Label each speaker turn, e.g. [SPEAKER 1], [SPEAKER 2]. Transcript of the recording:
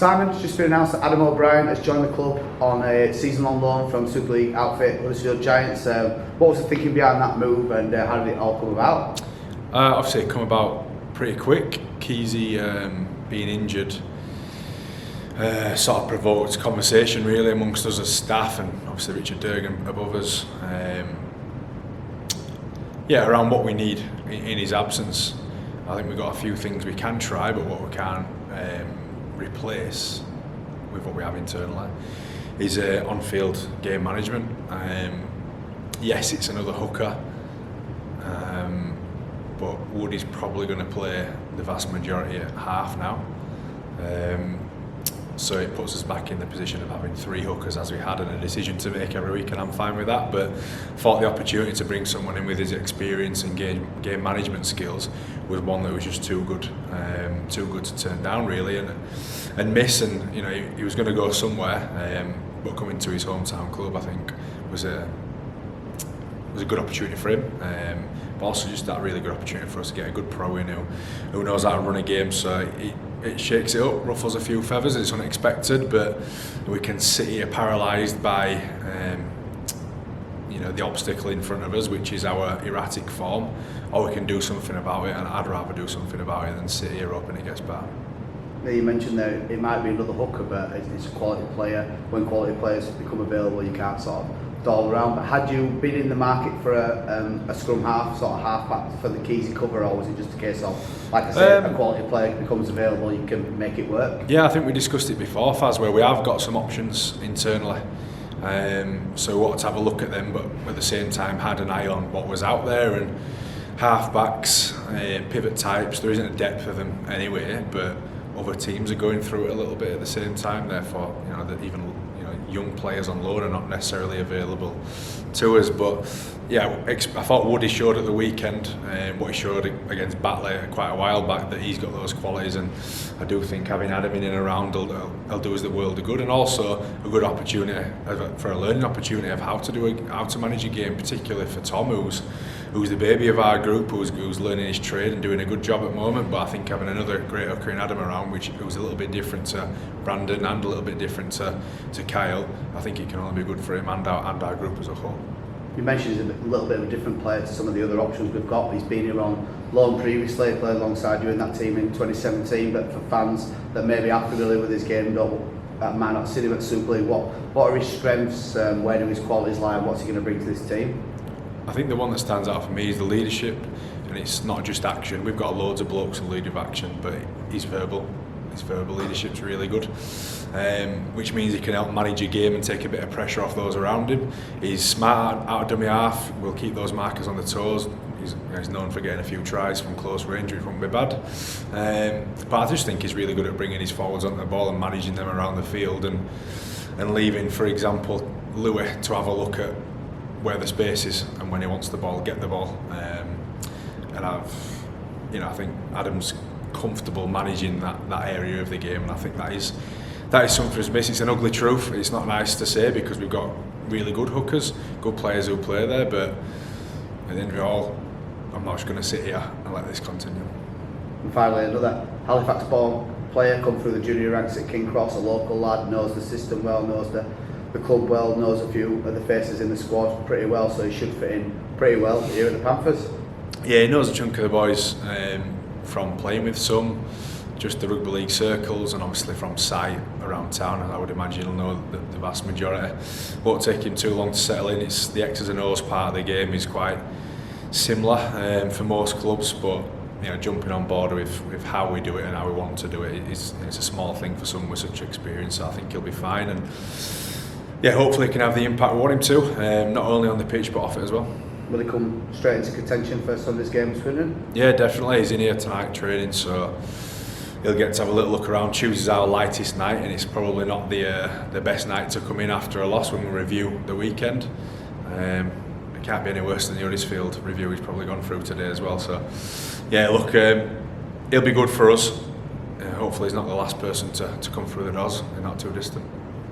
[SPEAKER 1] Simon, it's just been announced that Adam O'Brien has joined the club on a season-long loan from Super League outfit Huddersfield Giants. What was the thinking behind that move, and how did it all come about?
[SPEAKER 2] Obviously, it come about pretty quick. Keezy being injured sort of provoked conversation really amongst us as staff, and obviously Richard Durgan above us. Around what we need in his absence. I think we've got a few things we can try, but what we can't replace with what we have internally is on-field game management. Yes, it's another hooker, but Woody's probably going to play the vast majority at half now. So it puts us back in the position of having three hookers as we had, and a decision to make every week, and I'm fine with that. But thought the opportunity to bring someone in with his experience and game management skills was one that was just too good to turn down really, and miss. And you know, he was going to go somewhere, but coming to his hometown club, I think was a good opportunity for him. But also just that really good opportunity for us to get a good pro in who knows how to run a game. So it shakes it up, ruffles a few feathers. It's unexpected, but we can sit here paralysed by the obstacle in front of us, which is our erratic form, or we can do something about it. And I'd rather do something about it than sit here hoping it gets better.
[SPEAKER 1] Now you mentioned that it might be another hooker, but it's a quality player. When quality players become available, you can't sort of all around. But had you been in the market for a scrum half, sort of half back for the Keezy cover, or was it just a case of, like I said, a quality player becomes available, you can make it work? Yeah,
[SPEAKER 2] I think we discussed it before, Faz, where we have got some options internally. So we wanted to have a look at them, but at the same time had an eye on what was out there, and half backs, pivot types, there isn't a depth of them anyway, but other teams are going through it a little bit at the same time. Therefore, that even young players on loan are not necessarily available to us. But yeah, I thought Woody showed at the weekend, what he showed against Batley quite a while back, that he's got those qualities, and I do think having Adam in and around will do us the world of good, and also a good opportunity for a learning opportunity of how to manage a game, particularly for Tom, who's the baby of our group, who's learning his trade and doing a good job at the moment. But I think having another great hooker in Adam around, which was a little bit different to Brandon and a little bit different to Kyle, I think it can only be good for him and our group as a whole.
[SPEAKER 1] You mentioned he's a little bit of a different player to some of the other options we've got. He's been here on loan previously, played alongside you in that team in 2017, but for fans that maybe are familiar with his game might not see him at Super League, what are his strengths, where do his qualities lie, and what's he going to bring to this team?
[SPEAKER 2] I think the one that stands out for me is the leadership, and it's not just action. We've got loads of blokes who lead with action, but he's verbal. His verbal leadership's really good, which means he can help manage a game and take a bit of pressure off those around him. He's smart out of dummy half, will keep those markers on the toes. He's known for getting a few tries from close range, which won't be bad. But I just think he's really good at bringing his forwards onto the ball and managing them around the field, and leaving, for example, Louis to have a look at where the space is, and when he wants the ball, get the ball. And I think Adam's comfortable managing that area of the game, and I think that is something that's missing. It's an ugly truth. It's not nice to say, because we've got really good hookers, good players who play there, but at the end of it all, I'm not just going to sit here and let this continue.
[SPEAKER 1] And finally, another Halifax-born player come through the junior ranks at King Cross, a local lad, knows the system well, knows the club well, knows a few of the faces in the squad pretty well, so he should fit in pretty well here at the Panthers.
[SPEAKER 2] Yeah, he knows a chunk of the boys from playing with some, just the rugby league circles, and obviously from sight around town. I would imagine he'll know the vast majority. Won't take him too long to settle in. It's the X's and O's part of the game is quite similar for most clubs, but jumping on board with how we do it and how we want to do it it's a small thing for someone with such experience. So I think he'll be fine, and yeah, hopefully he can have the impact we want him to, not only on the pitch but off it as well.
[SPEAKER 1] Will he come straight into contention for Sunday's game, Swindon?
[SPEAKER 2] Yeah, definitely. He's in here tonight training, so he'll get to have a little look around. Tuesday's our lightest night, and it's probably not the best night to come in after a loss when we review the weekend. It can't be any worse than the Huddersfield review he's probably gone through today as well. So yeah, look, he'll be good for us. Hopefully he's not the last person to come through the doors. They're not too distant.